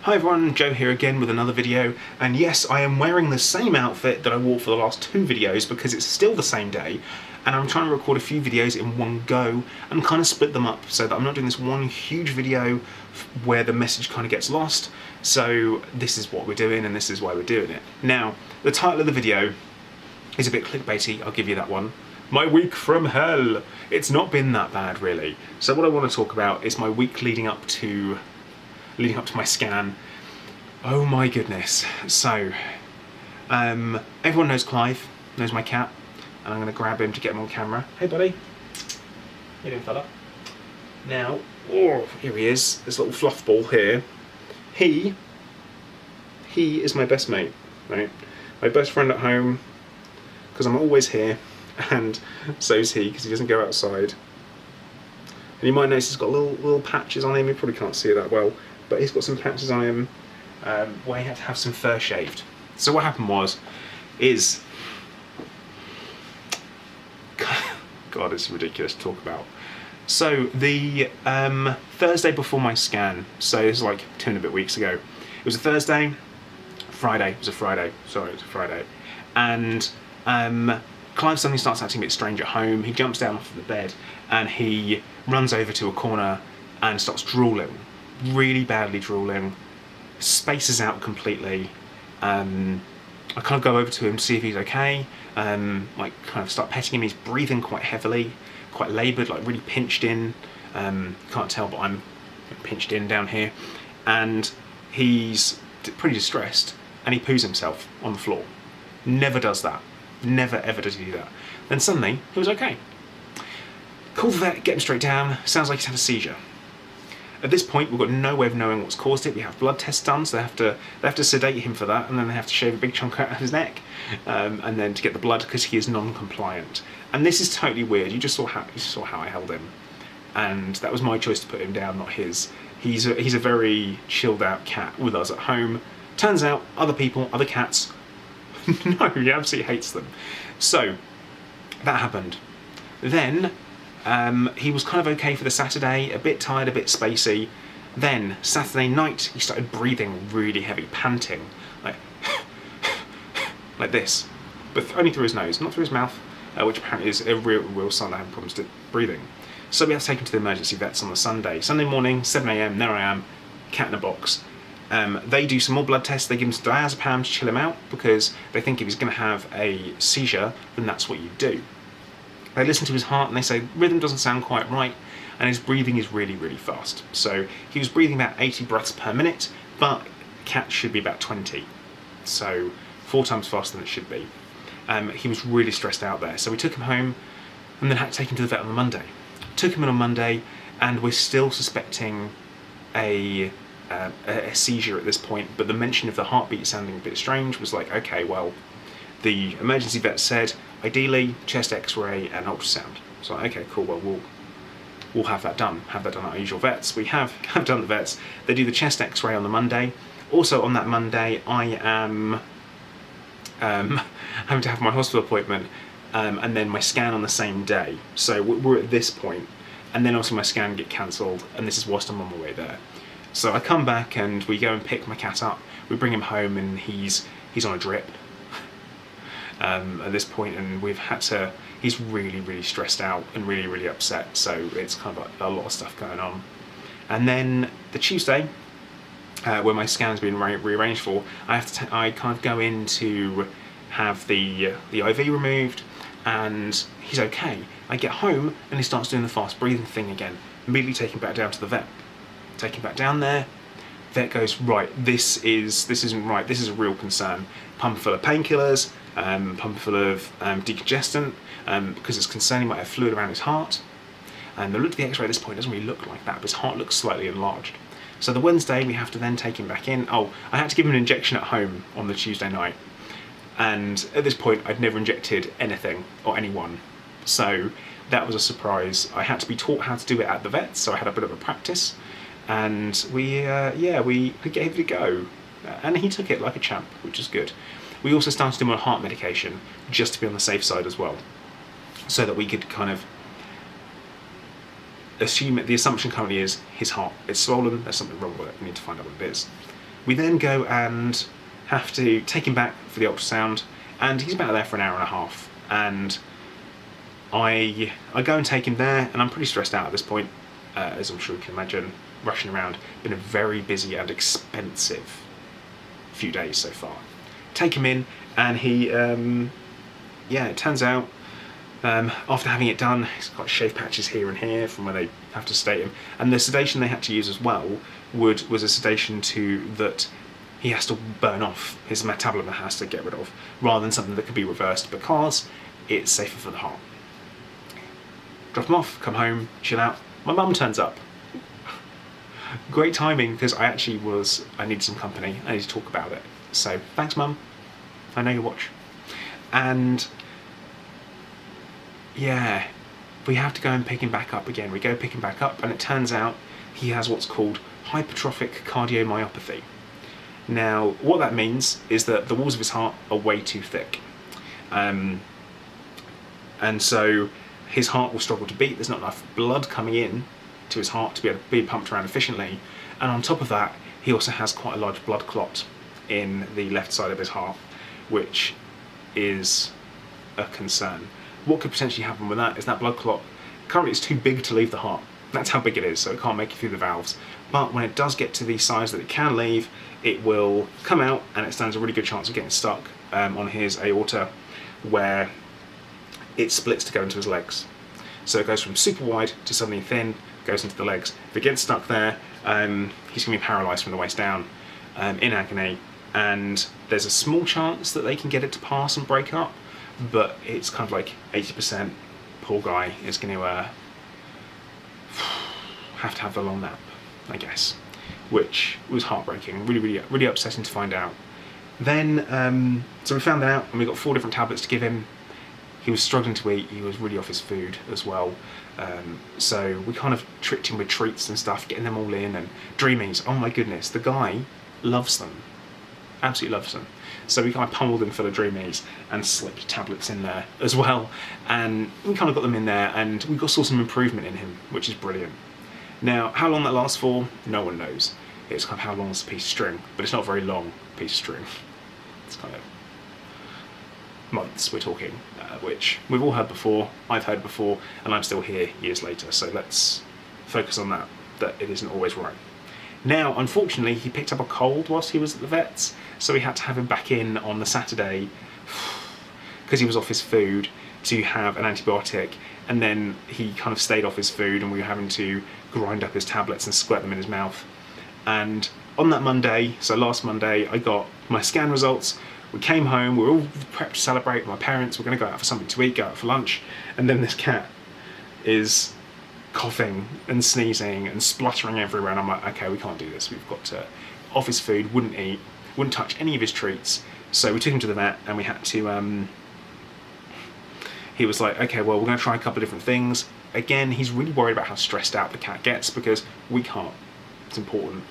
Hi everyone, Joe here again with another video, and yes, I am wearing the same outfit that I wore for the last two videos because it's still the same day, and I'm trying to record a few videos in one go and kind of split them up so that I'm not doing this one huge video where the message kind of gets lost. So this is what we're doing and this is why we're doing it. Now, the title of the video is a bit clickbaity, I'll give you that one. My week from hell! It's not been that bad really. So what I want to talk about is my week leading up to my scan. Oh my goodness. So, everyone knows Clive, knows my cat, and I'm going to grab him to get him on camera. Hey buddy. How you doing, fella? Now, oh, here he is, this little fluff ball here. He is my best mate, right? My best friend at home, because I'm always here, and so's he, because he doesn't go outside. And you might notice he's got little patches on him, you probably can't see it that well, but he's got some patches on him where he had to have some fur shaved. So what happened is God, it's ridiculous to talk about. So the Thursday before my scan, so it's like 2 and a bit weeks ago, it was a Thursday, Friday, and Clive suddenly starts acting a bit strange at home. He jumps down off of the bed and he runs over to a corner and starts drooling. Really badly drooling, spaces out completely. I kind of go over to him to see if he's okay, like kind of start petting him. He's breathing quite heavily, quite laboured, like really pinched in. Can't tell, but I'm pinched in down here. And he's pretty distressed, and he poos himself on the floor. Never does that. Never ever does he do that. Then suddenly, he was okay. Call the vet, get him straight down, sounds like he's had a seizure. At this point, we've got no way of knowing what's caused it. We have blood tests done, so they have to sedate him for that, and then they have to shave a big chunk out of his neck, and then to get the blood because he is non-compliant. And this is totally weird. You just saw how I held him, and that was my choice to put him down, not his. He's a very chilled out cat with us at home. Turns out, other people, other cats, no, he absolutely hates them. So that happened. Then. He was kind of okay for the Saturday, a bit tired, a bit spacey. Then, Saturday night, he started breathing really heavy, panting, like this, but only through his nose, not through his mouth, which apparently is a real sign I have problems with breathing. So we had to take him to the emergency vets on the Sunday. Sunday morning, 7 AM, there I am, cat in a box. They do some more blood tests, they give him some diazepam to chill him out, because they think if he's going to have a seizure, then that's what you do. They listen to his heart and they say rhythm doesn't sound quite right, and his breathing is really, really fast. So he was breathing about 80 breaths per minute, but cats should be about 20. So 4 times faster than it should be. He was really stressed out there. So we took him home and then had to take him to the vet on the Monday. Took him in on Monday, and we're still suspecting a seizure at this point, but the mention of the heartbeat sounding a bit strange was like, okay, well, the emergency vet said, ideally, chest x-ray and ultrasound. So okay, cool, well, we'll have that done. Have that done at our usual vets. We have done the vets. They do the chest x-ray on the Monday. Also on that Monday, I am having to have my hospital appointment, and then my scan on the same day. So we're at this point, and then also my scan get cancelled, and this is whilst I'm on my way there. So I come back and we go and pick my cat up. We bring him home and he's on a drip. At this point, and he's really, really stressed out and really, really upset, so it's kind of like a lot of stuff going on. And then the Tuesday, where my scan's been rearranged for, I kind of go in to have the IV removed, and he's okay. I get home and he starts doing the fast breathing thing again. Immediately take him back down to the vet. Take him back down there. Vet goes, right, this isn't right, this is a real concern. Pump full of painkillers, pump full of decongestant, because it's concerning, might have fluid around his heart. And the look at the x-ray at this point doesn't really look like that, but his heart looks slightly enlarged. So the Wednesday we have to then take him back in. Oh, I had to give him an injection at home on the Tuesday night. And at this point I'd never injected anything or anyone. So that was a surprise. I had to be taught how to do it at the vet, so I had a bit of a practice. And we gave it a go. And he took it like a champ, which is good. We also started him on heart medication, just to be on the safe side as well, so that we could kind of assume, the assumption currently is his heart is swollen, there's something wrong with it, we need to find out what it is. We then go and have to take him back for the ultrasound, and he's about there for an hour and a half. And I go and take him there, and I'm pretty stressed out at this point, as I'm sure you can imagine, rushing around. Been a very busy and expensive few days so far. Take him in, and he, it turns out, after having it done, he's got shave patches here and here from where they have to sedate him. And the sedation they had to use as well was a sedation that he has to burn off, his metabolism has to get rid of, rather than something that could be reversed, because it's safer for the heart. Drop him off, come home, chill out. My mum turns up. Great timing, because I needed some company. I need to talk about it. So, thanks Mum. I know you watch. And yeah, we have to go and pick him back up again. We go pick him back up, and it turns out he has what's called hypertrophic cardiomyopathy. Now, what that means is that the walls of his heart are way too thick. And so his heart will struggle to beat. There's not enough blood coming in to his heart to be able to be pumped around efficiently. And on top of that, he also has quite a large blood clot in the left side of his heart, which is a concern. What could potentially happen with that is that blood clot, currently it's too big to leave the heart. That's how big it is, so it can't make it through the valves. But when it does get to the size that it can leave, it will come out, and it stands a really good chance of getting stuck on his aorta, where it splits to go into his legs. So it goes from super wide to suddenly thin, goes into the legs. If it gets stuck there, he's going to be paralysed from the waist down, in agony, and there's a small chance that they can get it to pass and break up, but it's kind of like 80%. Poor guy is going to have to have the long nap, I guess, which was heartbreaking, really upsetting to find out. Then, so we found out, and we got 4 different tablets to give him. He was struggling to eat, he was really off his food as well. So we kind of tricked him with treats and stuff, getting them all in, and Dreamies, oh my goodness, the guy loves them. Absolutely loves them. So we kind of pummeled him full of Dreamies and slipped tablets in there as well. And we kind of got them in there, and we saw some improvement in him, which is brilliant. Now, how long that lasts for, no one knows. It's kind of how long is a piece of string, but it's not a very long piece of string. It's kind of months we're talking, which we've all heard before, I've heard before, and I'm still here years later, so let's focus on that it isn't always right. Now, unfortunately, he picked up a cold whilst he was at the vet's, so we had to have him back in on the Saturday, because he was off his food, to have an antibiotic, and then he kind of stayed off his food, and we were having to grind up his tablets and squirt them in his mouth. And on that Monday, so last Monday, I got my scan results. We came home, we were all prepped to celebrate with my parents, we're going to go out for something to eat, go out for lunch, and then this cat is coughing and sneezing and spluttering everywhere, and I'm like, okay, we can't do this, we've got to, off his food, wouldn't eat, wouldn't touch any of his treats, so we took him to the vet, and we had to, he was like, okay, well, we're going to try a couple of different things. Again, he's really worried about how stressed out the cat gets, because we can't, it's important.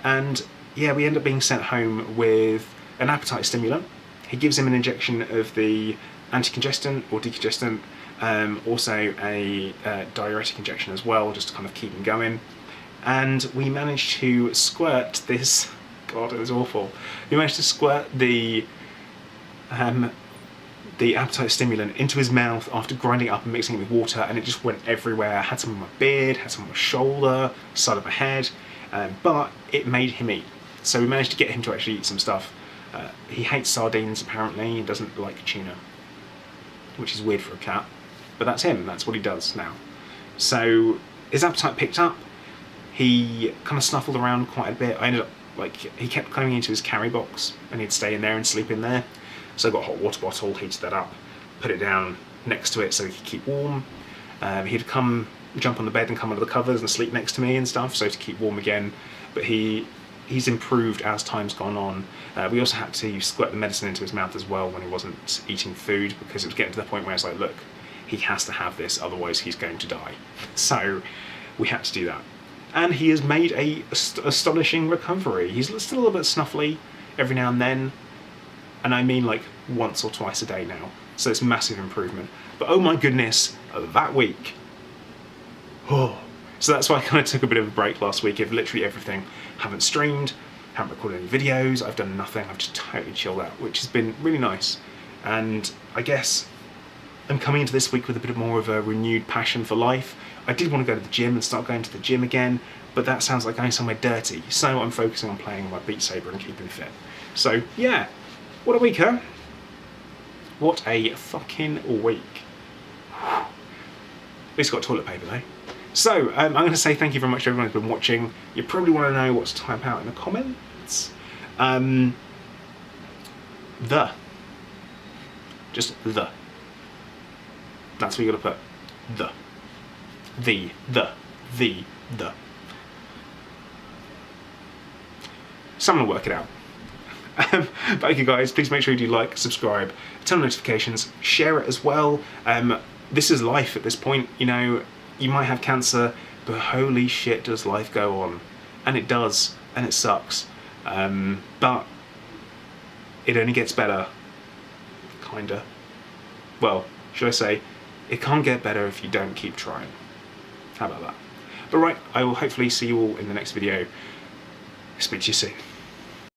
And yeah, we end up being sent home with an appetite stimulant. He gives him an injection of the anticongestant or decongestant, also a diuretic injection as well, just to kind of keep him going. And we managed to squirt this, God, it was awful. We managed to squirt the appetite stimulant into his mouth after grinding it up and mixing it with water, and it just went everywhere. I had some on my beard, had some on my shoulder, side of my head, but it made him eat. So we managed to get him to actually eat some stuff. He hates sardines apparently, he doesn't like tuna, which is weird for a cat, but that's him, that's what he does now. So his appetite picked up, he kind of snuffled around quite a bit. I ended up, he kept coming into his carry box, and he'd stay in there and sleep in there. So I got a hot water bottle, heated that up, put it down next to it so he could keep warm. He'd come, jump on the bed and come under the covers and sleep next to me and stuff, so to keep warm again. But he's improved as time's gone on. We also had to squirt the medicine into his mouth as well when he wasn't eating food, because it was getting to the point where it's like, look, he has to have this, otherwise he's going to die. So we had to do that. And he has made a astonishing recovery. He's still a little bit snuffly every now and then, and I mean like once or twice a day now. So it's massive improvement. But oh my goodness, that week. Oh. So that's why I kind of took a bit of a break last week of literally everything. Haven't streamed, Haven't recorded any videos, I've done nothing, I've just totally chilled out, which has been really nice. And I guess I'm coming into this week with a bit more of a renewed passion for life. I did want to go to the gym and start going to the gym again, but that sounds like going somewhere dirty, so I'm focusing on playing my Beat Saber and keeping fit. So yeah, what a week, huh? What a fucking week. At least got toilet paper though. So I'm going to say thank you very much to everyone who's been watching. You probably want to know what to type out in the comments. Just the. That's what you got to put. The. Someone will work it out. Thank you guys. Please make sure you do like, subscribe, turn on notifications, share it as well. This is life at this point. You know, you might have cancer, but holy shit does life go on. And it does, and it sucks. But it only gets better. Kinda. Well, should I say, it can't get better if you don't keep trying. How about that? But right, I will hopefully see you all in the next video. Speak to you soon.